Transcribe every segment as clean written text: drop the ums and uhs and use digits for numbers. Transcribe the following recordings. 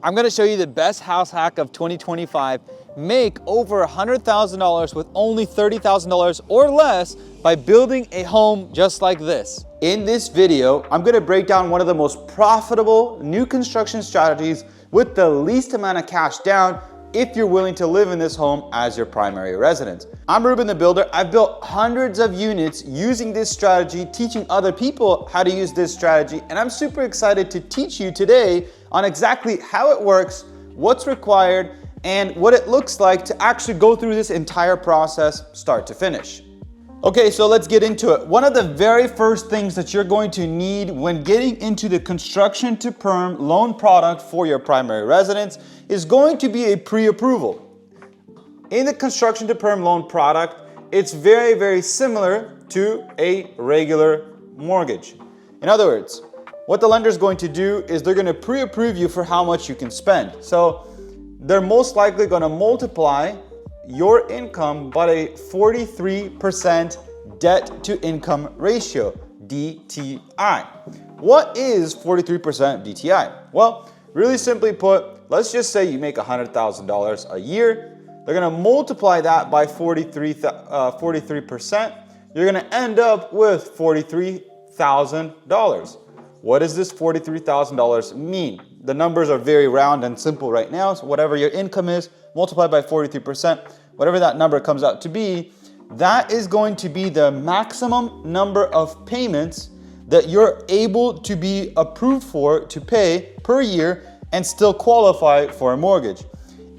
I'm gonna show you the best house hack of 2025. Make over $100,000 with only $30,000 or less by building a home just like this. In this video, I'm gonna break down one of the most profitable new construction strategies with the least amount of cash down if you're willing to live in this home as your primary residence. I'm Ruben the Builder. I've built hundreds of units using this strategy, teaching other people how to use this strategy, and I'm super excited to teach you today on exactly how it works, what's required, and what it looks like to actually go through this entire process start to finish. Okay, so let's get into it. One of the very first things that you're going to need when getting into the construction to perm loan product for your primary residence is going to be a pre-approval. In the construction to perm loan product, it's very, very similar to a regular mortgage. In other words, what the lender is going to do is they're going to pre-approve you for how much you can spend. So they're most likely going to multiply your income by a 43% debt to income ratio, DTI. What is 43% DTI? Well, really simply put, let's just say you make $100,000 a year. They're gonna multiply that by 43%. You're gonna end up with $43,000. What does this $43,000 mean? The numbers are very round and simple right now, so whatever your income is, multiplied by 43%, whatever that number comes out to be, that is going to be the maximum number of payments that you're able to be approved for to pay per year and still qualify for a mortgage.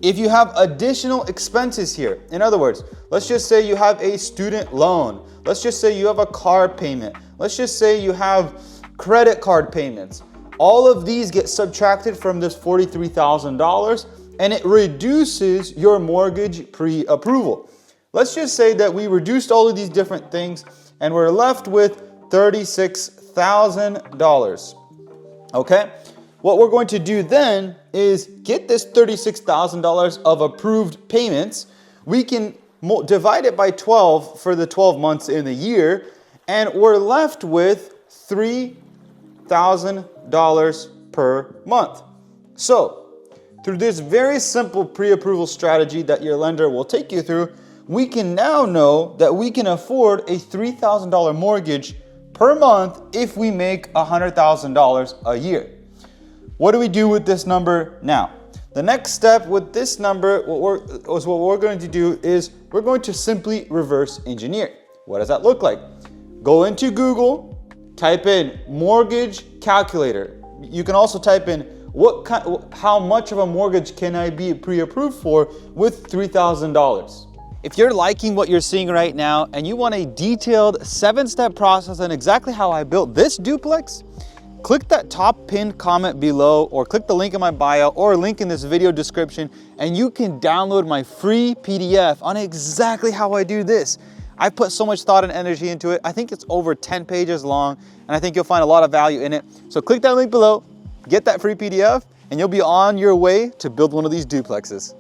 If you have additional expenses here, in other words, let's just say you have a student loan, let's just say you have a car payment, let's just say you have credit card payments, all of these get subtracted from this $43,000 and it reduces your mortgage pre-approval. Let's just say that we reduced all of these different things and we're left with $36,000. Okay? What we're going to do then is get this $36,000 of approved payments. We can divide it by 12 for the 12 months in the year, and we're left with $3,000 per month. So, through this very simple pre-approval strategy that your lender will take you through, we can now know that we can afford a $3,000 mortgage per month if we make $100,000 a year. What do we do with this number now? The next step with this number, what we're going to do is we're going to simply reverse engineer. What does that look like? Go into Google, type in mortgage calculator. You can also type in how much of a mortgage can I be pre-approved for with $3,000. If you're liking what you're seeing right now and you want a detailed 7-step process on exactly how I built this duplex, click that top pinned comment below or click the link in my bio or link in this video description and you can download my free PDF on exactly how I do this. I put so much thought and energy into it. I think it's over 10 pages long and I think you'll find a lot of value in it. So click that link below, get that free PDF, and you'll be on your way to build one of these duplexes.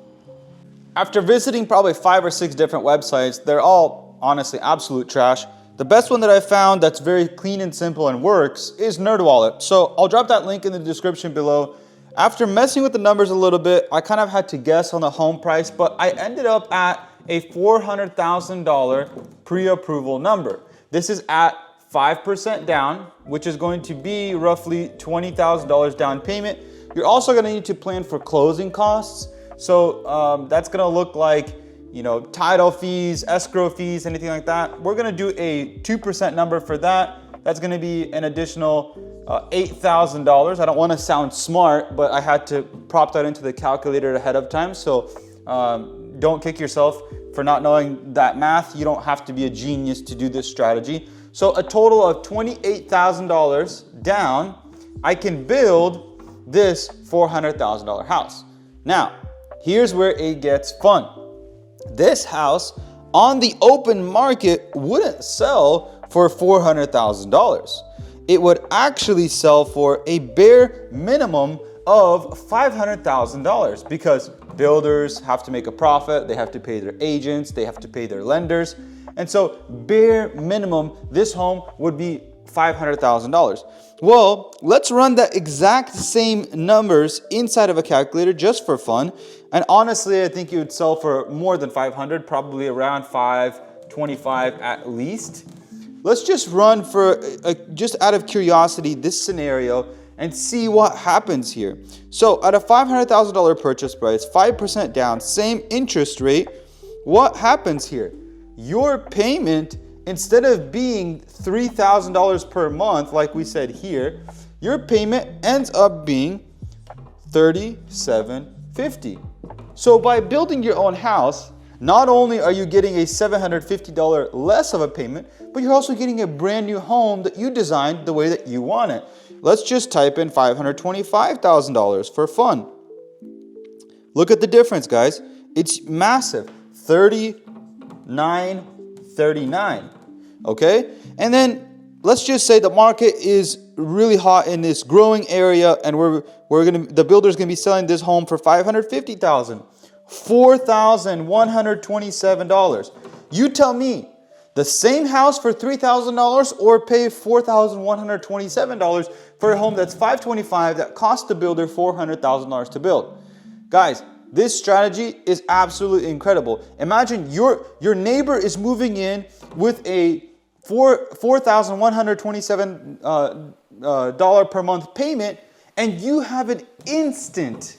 After visiting probably 5 or 6 different websites, they're all honestly absolute trash. The best one that I found that's very clean and simple and works is NerdWallet. So I'll drop that link in the description below. After messing with the numbers a little bit, I kind of had to guess on the home price, but I ended up at a $400,000 pre-approval number. This is at 5% down, which is going to be roughly $20,000 down payment. You're also going to need to plan for closing costs. So that's going to look like, title fees, escrow fees, anything like that. We're going to do a 2% number for that. That's going to be an additional $8,000. I don't want to sound smart, but I had to prop that into the calculator ahead of time. So don't kick yourself for not knowing that math. You don't have to be a genius to do this strategy. So a total of $28,000 down, I can build this $400,000 house. Now, here's where it gets fun. This house on the open market wouldn't sell for $400,000. It would actually sell for a bare minimum of $500,000 because builders have to make a profit, they have to pay their agents, they have to pay their lenders. And so bare minimum, this home would be $500,000. Well, let's run that exact same numbers inside of a calculator just for fun. And honestly, I think you would sell for more than 500, probably around 525 at least. Let's just run for, just out of curiosity, this scenario and see what happens here. So at a $500,000 purchase price, 5% down, same interest rate, what happens here? Your payment, instead of being $3,000 per month, like we said here, your payment ends up being $3,750. So by building your own house, not only are you getting a $750 less of a payment, but you're also getting a brand new home that you designed the way that you want it. Let's just type in $525,000 for fun. Look at the difference, guys. It's massive. $3,939. Okay? And then let's just say the market is really hot in this growing area, and the builder's gonna be selling this home for $550,000. $4,127. You tell me, the same house for $3,000 or pay $4,127 for a home that's $525,000 that cost the builder $400,000 to build. Guys, this strategy is absolutely incredible. Imagine your neighbor is moving in with a $4,127 per month payment, and you have an instant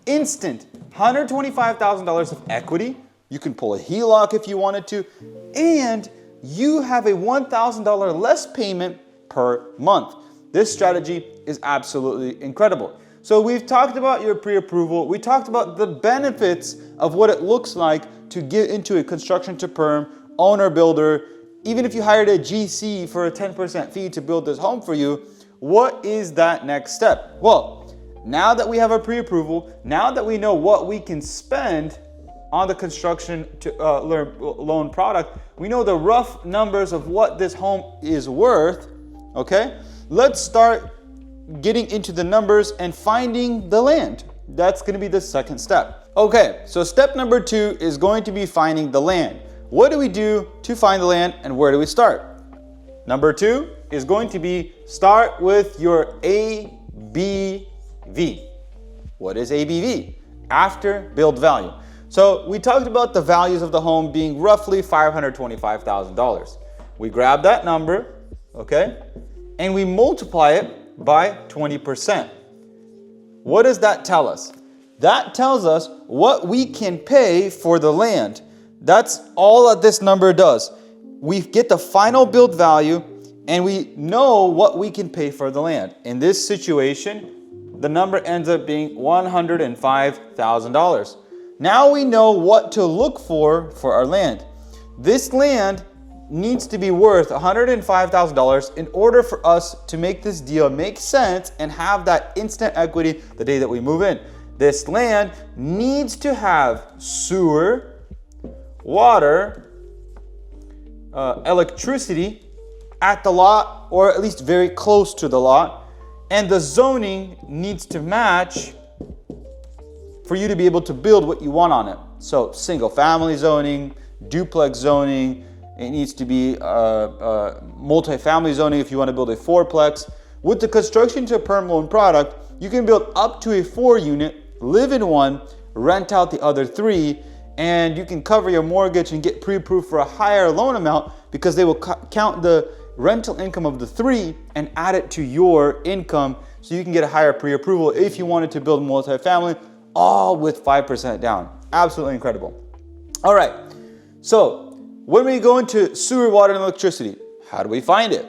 $125,000 of equity. You can pull a HELOC if you wanted to, and you have a $1,000 less payment per month. This strategy is absolutely incredible. So we've talked about your pre-approval. We talked about the benefits of what it looks like to get into a construction to perm, owner builder. Even if you hired a GC for a 10% fee to build this home for you, what is that next step? Well, now that we have our pre-approval, now that we know what we can spend on the construction to loan product, we know the rough numbers of what this home is worth, okay? Let's start getting into the numbers and finding the land. That's gonna be the second step. Okay, so step number 2 is going to be finding the land. What do we do to find the land, and where do we start? Number 2 is going to be start with your ABV. What is ABV? After build value. So we talked about the values of the home being roughly $525,000. We grab that number, okay, and we multiply it by 20%. What does that tell us? That tells us what we can pay for the land. That's all that this number does. We get the final build value, and we know what we can pay for the land. In this situation, the number ends up being $105,000. Now we know what to look for our land. This land needs to be worth $105,000 in order for us to make this deal make sense and have that instant equity the day that we move in. This land needs to have sewer, water, electricity at the lot, or at least very close to the lot, and the zoning needs to match for you to be able to build what you want on it. So single family zoning, duplex zoning, it needs to be multi-family zoning if you want to build a fourplex. With the construction to perm loan product, you can build up to a 4-unit, live in one, rent out the other 3, and you can cover your mortgage and get pre-approved for a higher loan amount because they will count the rental income of the 3 and add it to your income, so you can get a higher pre-approval if you wanted to build multi-family, all with 5% down. Absolutely incredible. All right, so when we go into sewer, water, and electricity, how do we find it?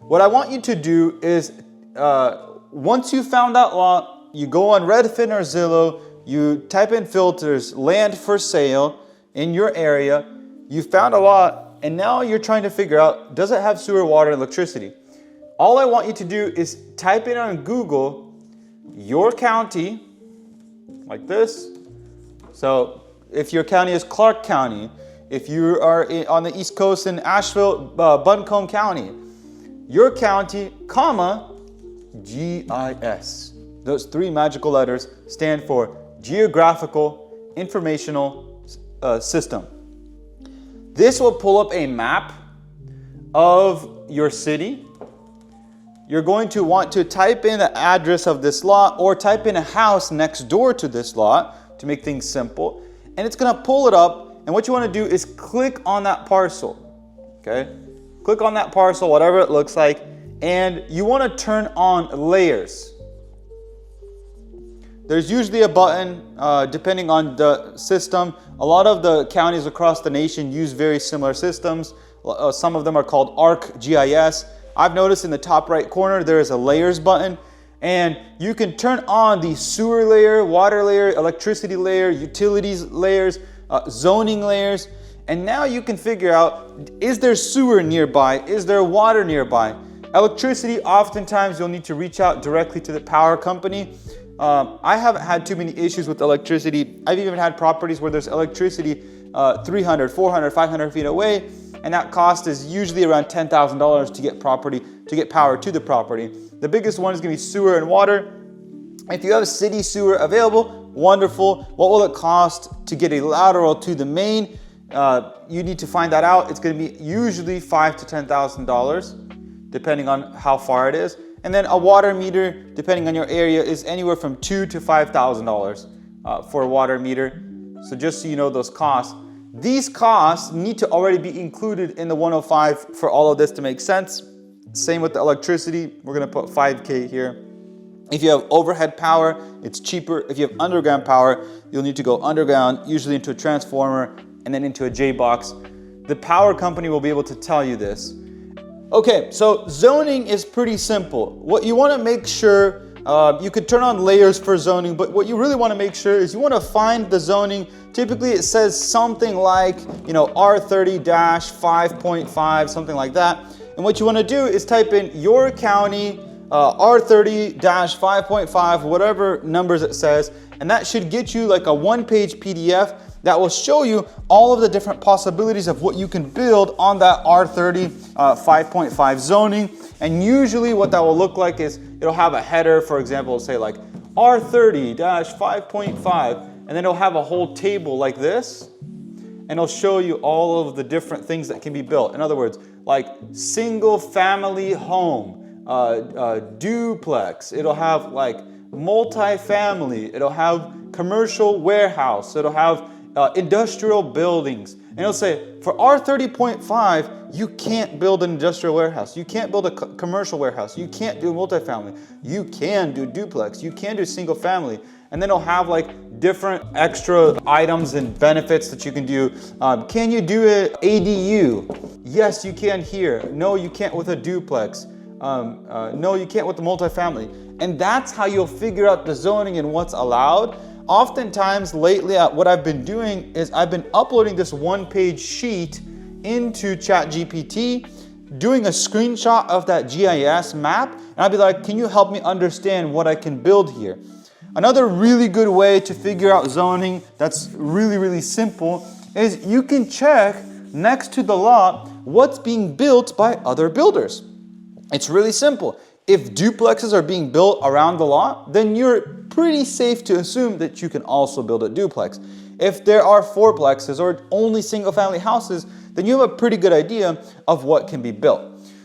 What I want you to do is, once you found that lot, you go on Redfin or Zillow, you type in filters, land for sale in your area, you found a lot, and now you're trying to figure out, does it have sewer, water, and electricity? All I want you to do is type in on Google, your county, like this. So if your county is Clark County, if you are on the East Coast in Asheville, Buncombe County, your county, comma, GIS. Those 3 magical letters stand for Geographical Informational System. This will pull up a map of your city you're going to want to type in the address of this lot or type in a house next door to this lot to make things simple. And it's gonna pull it up, and what you wanna do is click on that parcel, okay? Click on that parcel, whatever it looks like, and you wanna turn on layers. There's usually a button, depending on the system. A lot of the counties across the nation use very similar systems. Some of them are called ArcGIS. I've noticed in the top right corner, there is a layers button, and you can turn on the sewer layer, water layer, electricity layer, utilities layers, zoning layers, and now you can figure out, is there sewer nearby? Is there water nearby? Electricity, oftentimes you'll need to reach out directly to the power company. I haven't had too many issues with electricity. I've even had properties where there's electricity 300, 400, 500 feet away, and that cost is usually around $10,000 to get power to the property. The biggest one is gonna be sewer and water. If you have city sewer available, wonderful. What will it cost to get a lateral to the main? You need to find that out. It's gonna be usually $5,000 to $10,000, depending on how far it is. And then a water meter, depending on your area, is anywhere from $2,000 to $5,000 for a water meter. So just so you know those costs. These costs need to already be included in the 105 for all of this to make sense. Same with the electricity. We're gonna put 5K here. If you have overhead power, it's cheaper. If you have underground power, you'll need to go underground, usually into a transformer and then into a J-box. The power company will be able to tell you this. Okay, so zoning is pretty simple. What you wanna make sure, you could turn on layers for zoning, but what you really wanna make sure is you wanna find the zoning. Typically it says something like, R30-5.5, something like that. And what you wanna do is type in your county, R30-5.5, whatever numbers it says, and that should get you like a one-page PDF that will show you all of the different possibilities of what you can build on that R30 5.5 zoning. And usually what that will look like is it'll have a header, for example, say like R30-5.5, and then it'll have a whole table like this, and it'll show you all of the different things that can be built. In other words, like single family home, duplex, it'll have like multi-family, it'll have commercial warehouse, it'll have industrial buildings, and it'll say for R30.5 you can't build an industrial warehouse, you can't build a commercial warehouse, you can't do multifamily, you can do duplex, you can do single family, and then it'll have like different extra items and benefits that you can do. Can you do it ADU? Yes, you can here. No, you can't with a duplex. No, you can't with the multifamily. And that's how you'll figure out the zoning and what's allowed. Oftentimes lately, what I've been doing is I've been uploading this one-page sheet into ChatGPT, doing a screenshot of that GIS map, and I'll be like, can you help me understand what I can build here? Another really good way to figure out zoning that's really, really simple is you can check next to the lot what's being built by other builders. It's really simple. If duplexes are being built around the lot, then you're pretty safe to assume that you can also build a duplex. If there are fourplexes or only single family houses, then you have a pretty good idea of what can be built.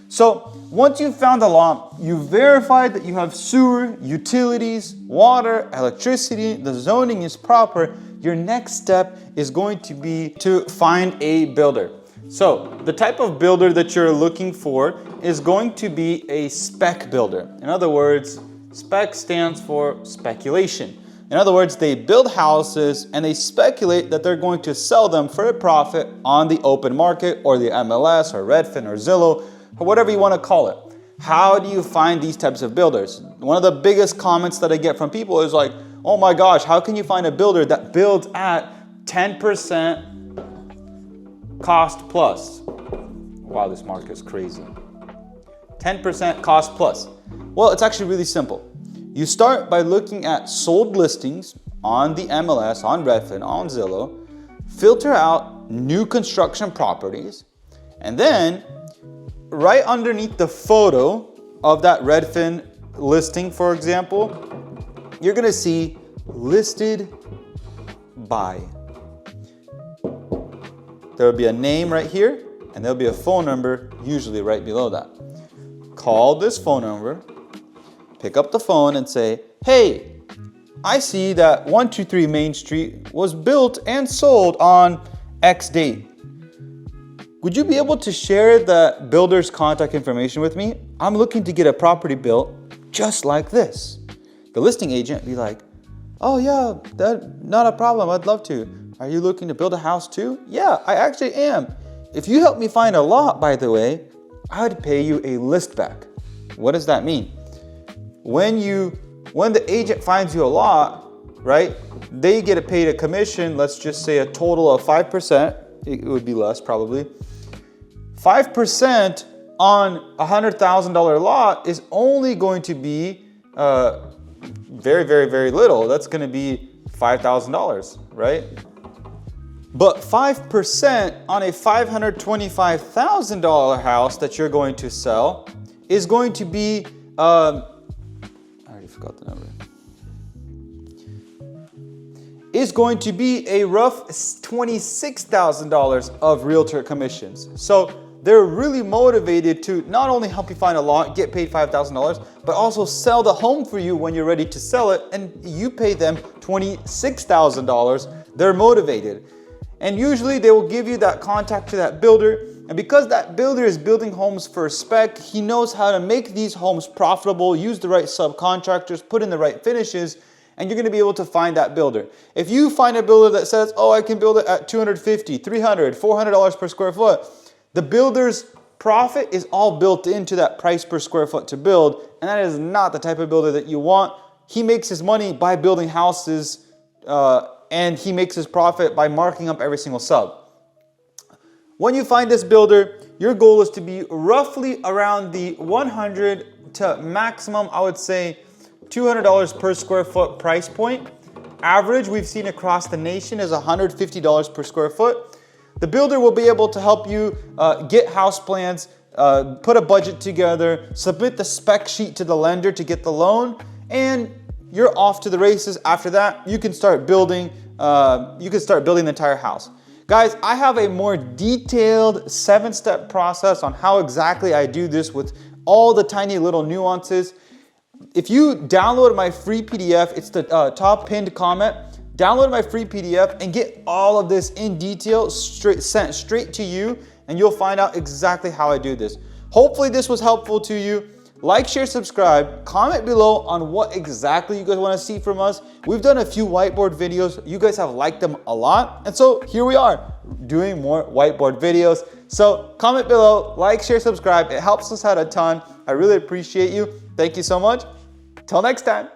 So once you've found the lot, you verified that you have sewer, utilities, water, electricity, the zoning is proper, your next step is going to be to find a builder. So the type of builder that you're looking for is going to be a spec builder. In other words, spec stands for speculation. In other words, they build houses and they speculate that they're going to sell them for a profit on the open market or the MLS or Redfin or Zillow or whatever you want to call it. How do you find these types of builders? One of the biggest comments that I get from people is like, oh my gosh, how can you find a builder that builds at 10% cost plus? Wow, this market is crazy. 10% cost plus. Well, it's actually really simple. You start by looking at sold listings on the MLS, on Redfin, on Zillow, filter out new construction properties, and then right underneath the photo of that Redfin listing, for example, you're gonna see listed by. There will be a name right here, and there'll be a phone number usually right below that. call this phone number, pick up the phone and say, hey, I see that 123 Main Street was built and sold on X date. Would you be able to share the builder's contact information with me? I'm looking to get a property built just like this. The listing agent would be like, oh yeah, not a problem, I'd love to. Are you looking to build a house too? Yeah, I actually am. If you help me find a lot, by the way, I would pay you a list back. What does that mean? When the agent finds you a lot, right, they get paid a commission, let's just say a total of 5%, it would be less probably. 5% on a $100,000 lot is only going to be very, very, very little. That's going to be $5,000, right? But 5% on a $525,000 house that you're going to sell is going to be, I already forgot the number. Is going to be a rough $26,000 of realtor commissions. So they're really motivated to not only help you find a lot, get paid $5,000, but also sell the home for you when you're ready to sell it, and you pay them $26,000. They're motivated. And usually they will give you that contact to that builder. And because that builder is building homes for spec, he knows how to make these homes profitable, use the right subcontractors, put in the right finishes, and you're gonna be able to find that builder. If you find a builder that says, oh, I can build it at $250, $300, $400 per square foot, the builder's profit is all built into that price per square foot to build, and that is not the type of builder that you want. He makes his money by building houses, and he makes his profit by marking up every single sub. When you find this builder, your goal is to be roughly around the $100 to maximum, I would say, $200 per square foot price point. Average we've seen across the nation is $150 per square foot. The builder will be able to help you get house plans, put a budget together, submit the spec sheet to the lender to get the loan, and you're off to the races. After that, you can start building. The entire house. Guys, I have a more detailed 7-step process on how exactly I do this with all the tiny little nuances. If you download my free PDF, it's the top pinned comment. Download my free PDF and get all of this in detail sent straight to you, and you'll find out exactly how I do this. Hopefully this was helpful to you. Like, share, subscribe, comment below on what exactly you guys want to see from us. We've done a few whiteboard videos. You guys have liked them a lot. And so here we are doing more whiteboard videos. So comment below, like, share, subscribe. It helps us out a ton. I really appreciate you. Thank you so much. Till next time.